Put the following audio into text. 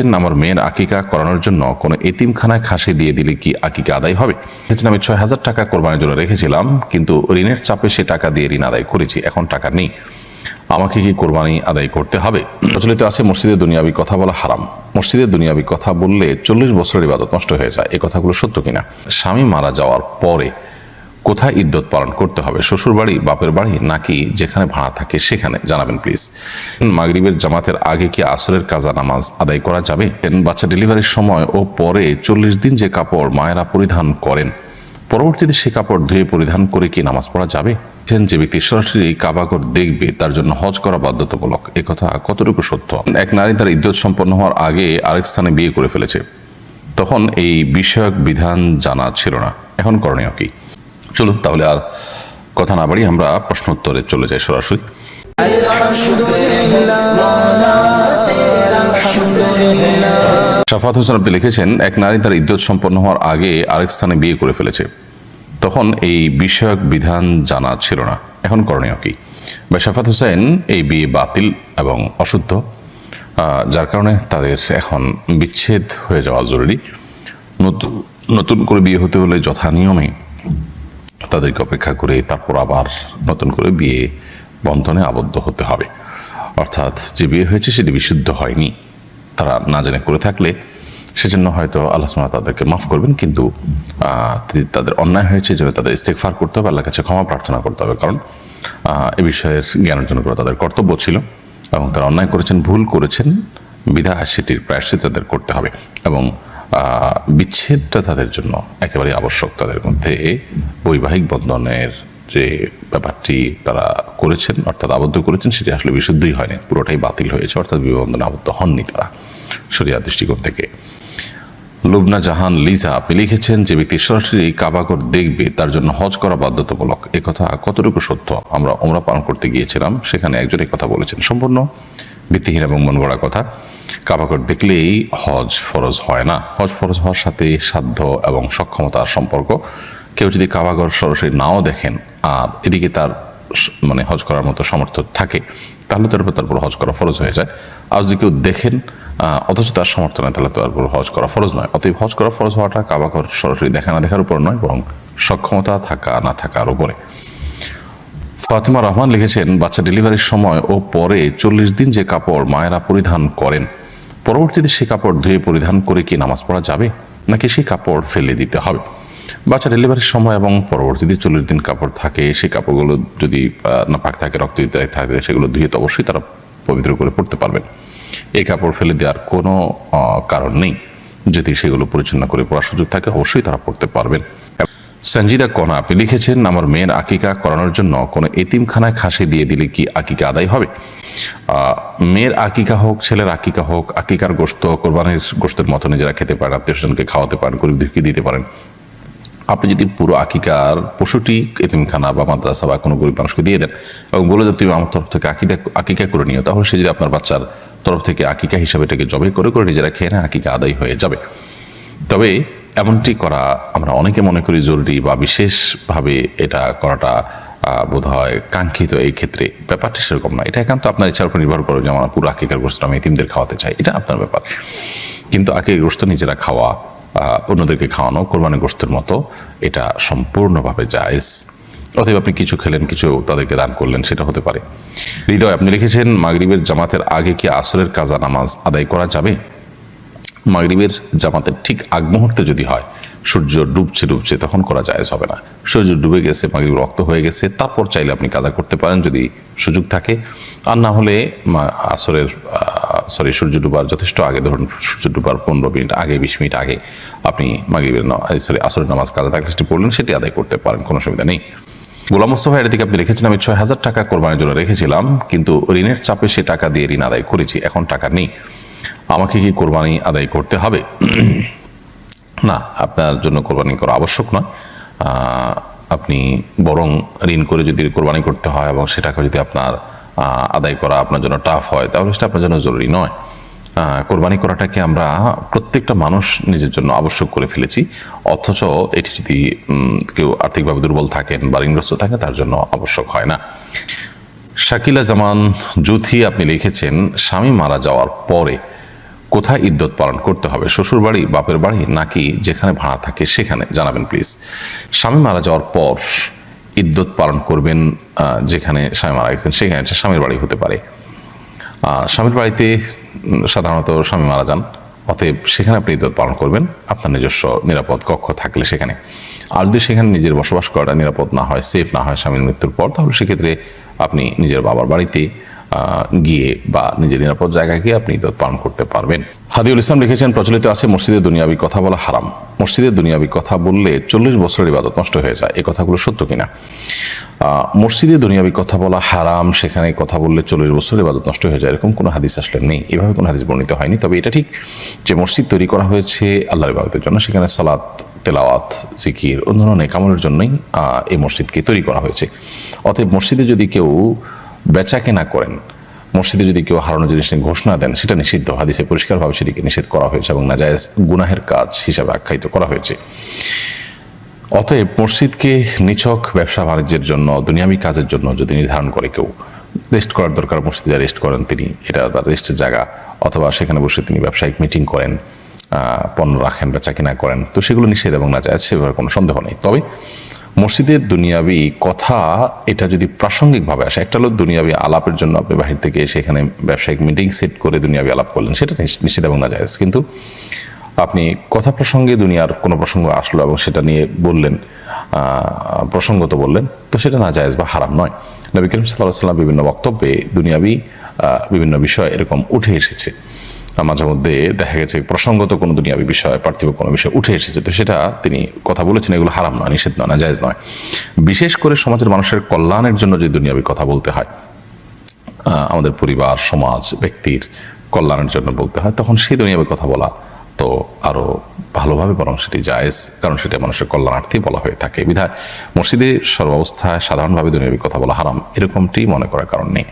আমার মেয়ের আকিকা করানোর জন্য কোনো এতিমখানায় খাসি দিয়ে দিলে কি আকিকা আদায় হবে? আমি ৬,০০০ টাকা কোরবানির জন্য রেখেছিলাম, কিন্তু ঋণের চাপে সে টাকা দিয়ে ঋণ আদায় করেছি, এখন টাকা নেই, আমাকে কি কোরবানি আদায় করতে হবে? প্রচলিত আছে মসজিদে দুনিয়াবি কথা বলা হারাম। মসজিদে দুনিয়াবি কথা বললে ৪০ বছরের ইবাদত নষ্ট হয়ে যায়। এই কথাগুলো সত্য কিনা? স্বামী মারা যাওয়ার পরে কোথায় ইদ্যত পালন করতে হবে? শ্বশুর বাড়ি, বাপের বাড়ি, নাকি যেখানে ভাড়া থাকে সেখানে? জানাবেন প্লিজ। মাগরিবের জামাতের আগে কি আসরের কাজা নামাজ আদায় করা যাবে? বাচ্চা ডেলিভারির সময় ও পরে ৪০ দিন যে কাপড় মায়েরা পরিধান করেন, পরবর্তীতে সে কাপড় ধুয়ে পরিধান করে কি নামাজ পড়া যাবে? যে ব্যক্তি সরাসরি কাবাঘর দেখবে তার জন্য হজ করা বাধ্যতামূলক, এ কথা কতটুকু সত্য? এক নারী তার ইদ্যত সম্পন্ন হওয়ার আগে আরেক স্থানে বিয়ে করে ফেলেছে, তখন এই বিষয়ক বিধান জানা ছিল না, এখন করণীয় কি? চলুন তাহলে আর কথা না বাড়ি আমরা প্রশ্ন উত্তরে চলে যাই সরাসরি। শাফাত হোসেন আপনি লিখেছেন, এক নারী তার ইদ্যত সম্পন্ন হওয়ার আগে আরেক স্থানে বিয়ে করে ফেলেছে, তখন এই বিষয়ক বিধান জানা ছিল না, এখন করণীয় কি? বা শাফাত হোসেন, এই বিয়ে বাতিল এবং অশুদ্ধ, যার কারণে তাদের এখন বিচ্ছেদ হয়ে যাওয়া জরুরি। নতুন করে বিয়ে হতে হলে যথা নিয়মে তাদেরকে অপেক্ষা করে তারপর আবার নতুন করে বিয়ে বন্ধনে আবদ্ধ হতে হবে। অর্থাৎ যে বিয়ে হয়েছে সেটি বিশুদ্ধ হয়নি, তারা না জেনে করে থাকলে সেজন্য হয়তো আল্লাহ সুবহানাহু ওয়া তাআলা তাদেরকে মাফ করবেন, কিন্তু তাদের অন্যায় হয়েছে যেন তাদের ইস্তেগফার করতে হবে, আল্লাহর কাছে ক্ষমা প্রার্থনা করতে হবে, কারণ এ বিষয়ের জ্ঞান অর্জন করা তাদের কর্তব্য ছিল এবং তারা অন্যায় করেছেন, ভুল করেছেন, বিধায় সেটির প্রায়শ্চিত্ত তাদের করতে হবে এবং বিচ্ছেদটা তাদের জন্য একেবারে আবশ্যক। তাদের মধ্যে বৈবাহিক বন্ধনের যে ব্যাপারটি তারা করেছেন, অর্থাৎ আবদ্ধ করেছেন, সেটি আসলে বিশুদ্ধই হয়নি, পুরোটাই বাতিল হয়েছে, অর্থাৎ বিবাহ বন্ধনে আবদ্ধ হননি তারা শরিয়াত দৃষ্টিকোণ থেকে। লুবনা জাহান লিজা আপনি লিখেছেন, যে ব্যক্তি সরাসরি কাবাঘর দেখবে তার জন্য হজ করা বাধ্যতামূলক, এ কথা কতটুকু সত্য? আমরা ওমরা পালন করতে গিয়েছিলাম, সেখানে একজন এই কথা বলেছেন, সম্পূর্ণ ভিত্তিহীন এবং মন গড়া কথা। কাবাঘর দেখলেই হজ ফরজ হয় না। হজ ফরজ হওয়ার সাথে সাধ্য এবং সক্ষমতার সম্পর্ক। কেউ যদি কাবাঘর সরাসরি নাও দেখেন আর এদিকে তার হজ করার মতো সামর্থ্য থাকে, তাহলে তারপর হজ করা ফরজ হয়ে যায়। আর যদি কেউ দেখেন অথচ তার সামর্থ্য নয়, তাহলে তারপর হজ করা ফরজ নয়। অতএব হজ করা ফরজ হওয়াটা কাবাঘর সরাসরি দেখা না দেখার উপর নয়, বরং সক্ষমতা থাকা না থাকার উপরে। ফাতিমা রহমান লিখেছেন, বাচ্চা ডেলিভারির সময় ও পরে ৪০ দিন যে কাপড় মায়েরা পরিধান করেন, পরবর্তীতে সে কাপড় ধুয়ে পরিধান করে কি নামাজ পড়া যাবে, নাকি সেই কাপড় ফেলে দিতে হবে? বাচ্চা ডেলিভারির সময় এবং পরবর্তীতে ৪০ দিন কাপড় থাকে, সেই কাপড়গুলো যদি নাপাক থাকে, রক্ত থাকে, সেগুলো ধুয়ে তো অবশ্যই তারা পবিত্র করে পড়তে পারবেন। এই কাপড় ফেলে দেওয়ার কোনো কারণ নেই। যদি সেগুলো পরিচ্ছন্ন করে পড়ার সুযোগ থাকে, অবশ্যই তারা পড়তে পারবেন। সঞ্জিদা কনা আপনি লিখেছেন, আমার মেয়ের আকিকা করানোর জন্য কোনো এতিমখানায় খাসি দিয়ে দিলে কি আকিকা আদায় হবে? মেয়ের আকিকা হোক, ছেলের আকিকা হোক, আকিকার গোশত কোরবানির গোশতের মতো নিজেরা খেতে পারেন, আত্মীয়স্বজনকে খাওয়াতে পারেন, গরিব দুঃখী দিতে পারেন। আপনি যদি পুরো আকিকার পশুটি এতিমখানা বা মাদ্রাসা বা কোনো গরিব মানুষকে দিয়ে দেন এবং বলে দেন তুমি আমার তরফ থেকে আকিকা করে নিও, তাহলে সে যদি আপনার বাচ্চার তরফ থেকে আকিকা হিসাবে এটাকে জবাই করে নিজেরা খেয়ে নেয়, আকিকা আদায় হয়ে যাবে। তবে এমনটি করা আমরা অনেকে মনে করি জরুরি বা বিশেষভাবে এটা করাটা বোধ হয় কাঙ্ক্ষিত। এই ক্ষেত্রে ব্যাপারটা সেরকম না। এটা একান্ত আপনার ইচ্ছার উপর নির্ভর করে যে আমার পুরো আকিকার গোশত আমি এতিমদের খাওয়াতে চাই, এটা আপনার ব্যাপার। কিন্তু আকিকার গোশত নিজেরা খাওয়া, অন্যদেরকে খাওয়ানো কোরবানির গোশতের মতো, এটা সম্পূর্ণভাবে জায়েজ। অতএব আপনি কিছু খেলেন, কিছু তাদেরকে দান করলেন, সেটা হতে পারে। হৃদয় আপনি লিখেছেন, মাগরিবের জামাতের আগে কি আসরের কাজা নামাজ আদায় করা যাবে? মাগরিবের জামাতের ঠিক আগ মুহূর্তে যদি হয়, সূর্য ডুবছে তখন করা জায়েজ হবে না। সূর্য ডুবে গেছে, মাগরিব রক্ত হয়ে গেছে, তারপর চাইলে আপনি কাজা করতে পারেন যদি সুযোগ থাকে। আর না হলে সূর্য ডুবার যথেষ্ট আগে, ধরুন সূর্য ডুবার 15 মিনিট আগে, 20 মিনিট আগে আপনি আসরের নামাজ কাজা থাকলে সেটি পড়লেন, সেটি আদায় করতে পারেন, কোনো অসুবিধা নেই। গোলাম মোস্তফা এদিকে আপনি লিখেছেন, আমি ৬,০০০ টাকা কোরবানির জন্য রেখেছিলাম, কিন্তু ঋণের চাপে সে টাকা দিয়ে ঋণ আদায় করেছি, এখন টাকা নেই, আমাকে কি কোরবানি আদায় করতে হবে? না, আপনার জন্য কোরবানি করা আবশ্যক নয়। আপনি বরং ঋণ করে যদি কোরবানি করতে হয় এবং সেটাকে যদি আপনার আদায় করা আপনার জন্য টাফ হয়, তাহলে সেটা আপনার জন্য জরুরি নয়। কোরবানি করাটাকে আমরা প্রত্যেকটা মানুষ নিজের জন্য আবশ্যক করে ফেলেছি, অথচ এটি যদি কেউ আর্থিকভাবে দুর্বল থাকেন বা ঋণগ্রস্ত থাকেন, তার জন্য আবশ্যক হয় না। শাকিলা জামান জুথি আপনি লিখেছেন, স্বামী মারা যাওয়ার পরে কোথায় ইদ্যত পালন করতে হবে, শ্বশুর বাড়ি, বাপের বাড়ি, নাকি যেখানে ভাড়া থাকে সেখানে, জানাবেন প্লিজ। স্বামী মারা যাওয়ার পর ইদ্যত পালন করবেন যেখানে স্বামী মারা গেছেন সেখানে, স্বামীর বাড়ি হতে পারে। স্বামীর বাড়িতে সাধারণত স্বামী মারা যান, অতএব সেখানে আপনি ইদ্যত পালন করবেন আপনার নিজস্ব নিরাপদ কক্ষ থাকলে সেখানে। আর যদি সেখানে নিজের বসবাস করাটা নিরাপদ না হয়, সেফ না হয় স্বামীর মৃত্যুর পর, তাহলে সেক্ষেত্রে আপনি নিজের বাবার বাড়িতে গিয়ে বা নিজের নিরাপদ জায়গায় গিয়ে আপনি ইদ্যত পালন করতে পারবেন। হাদিউল ইসলাম লিখেছেন, প্রচলিত আছে মসজিদে দুনিয়াবি কথা বলা হারাম। মসজিদে দুনিয়াবি কথা বললে 40 বছরের ইবাদত নষ্ট হয়ে যায়, এই কথাগুলো সত্য কিনা? মসজিদে দুনিয়াবি কথা বলা হারাম, সেখানে কথা বললে 40 বছরের ইবাদত নষ্ট হয়ে যায়, এরকম কোনো হাদিস আসলে নেই, এভাবে কোনো হাদিস বর্ণিত হয়নি। তবে এটা ঠিক যে মসজিদ তৈরি করা হয়েছে আল্লাহর ইবাদতের জন্য, সেখানে সালাত, তেলাওয়াত, জিকির, অন্যান্য নেকামলের জন্যই এই মসজিদকে তৈরি করা হয়েছে। অতএব মসজিদে যদি কেউ বেচা কেনা করেন, মসজিদে যদি কেউ হারানো জিনিস নিয়ে ঘোষণা দেন, সেটা নিষিদ্ধ। হাদিসে পরিষ্কারভাবে সেটিকে নিষেধ করা হয়েছে এবং নাজায়েজ গুনাহের কাজ হিসাবে আখ্যায়িত করা হয়েছে। অতএব মসজিদকে নিছক ব্যবসা বাণিজ্যের জন্য, দুনিয়াবি কাজের জন্য যদি নির্ধারণ করে কেউ, রেস্ট করার দরকার, মসজিদে রেস্ট করেন তিনি, এটা তার রেস্টের জায়গা, অথবা সেখানে বসে তিনি ব্যবসায়িক মিটিং করেন, পণ্য রাখেন, বেচা কিনা করেন, তো সেগুলো নিষেধ এবং নাজায়েজ, সেভাবে কোনো সন্দেহ নেই। তবে মসজিদের দুনিয়াবি কথা এটা যদি প্রাসঙ্গিকভাবে আসে, একটা হলো দুনিয়াবি আলাপের জন্য আপনি বাহির থেকে সেখানে ব্যবসায়িক মিটিং সেট করে দুনিয়াবি আলাপ করলেন, সেটা নিষেধ এবং নাজায়েজ। কিন্তু আপনি কথা প্রসঙ্গে দুনিয়ার কোনো প্রসঙ্গ আসলো এবং সেটা নিয়ে বললেন, প্রসঙ্গত বললেন, তো সেটা নাজায়েজ বা হারাম নয়। নবী করিম সাল্লাল্লাহু আলাইহি ওয়াসাল্লাম বিভিন্ন বক্তব্যে দুনিয়াবি বিভিন্ন বিষয় এরকম উঠে এসেছে, মাঝে মধ্যে দেখা গেছে প্রসঙ্গত কোনো দুনিয়াবি বিষয়, পার্থিব কোনো বিষয় উঠে এসেছে, তো সেটা তিনি কথা বলেছেন, এগুলো হারাম নয়, নিষেধ নয়, নাজায়েজ নয়। বিশেষ করে সমাজের মানুষের কল্যাণের জন্য যদি দুনিয়াবি কথা বলতে হয়, আমাদের পরিবার, সমাজ, ব্যক্তির কল্যাণের জন্য বলতে হয়, তখন সেই দুনিয়াবি কথা বলা তো আরো ভালোভাবে, বরং সেটি জায়েজ, কারণ সেটা মানুষের কল্যাণার্থে বলা হয়ে থাকে। বিধায় মসজিদে সর্বাবস্থায় সাধারণভাবে দুনিয়াবি কথা বলা হারাম, এরকমটি মনে করার কারণ নেই।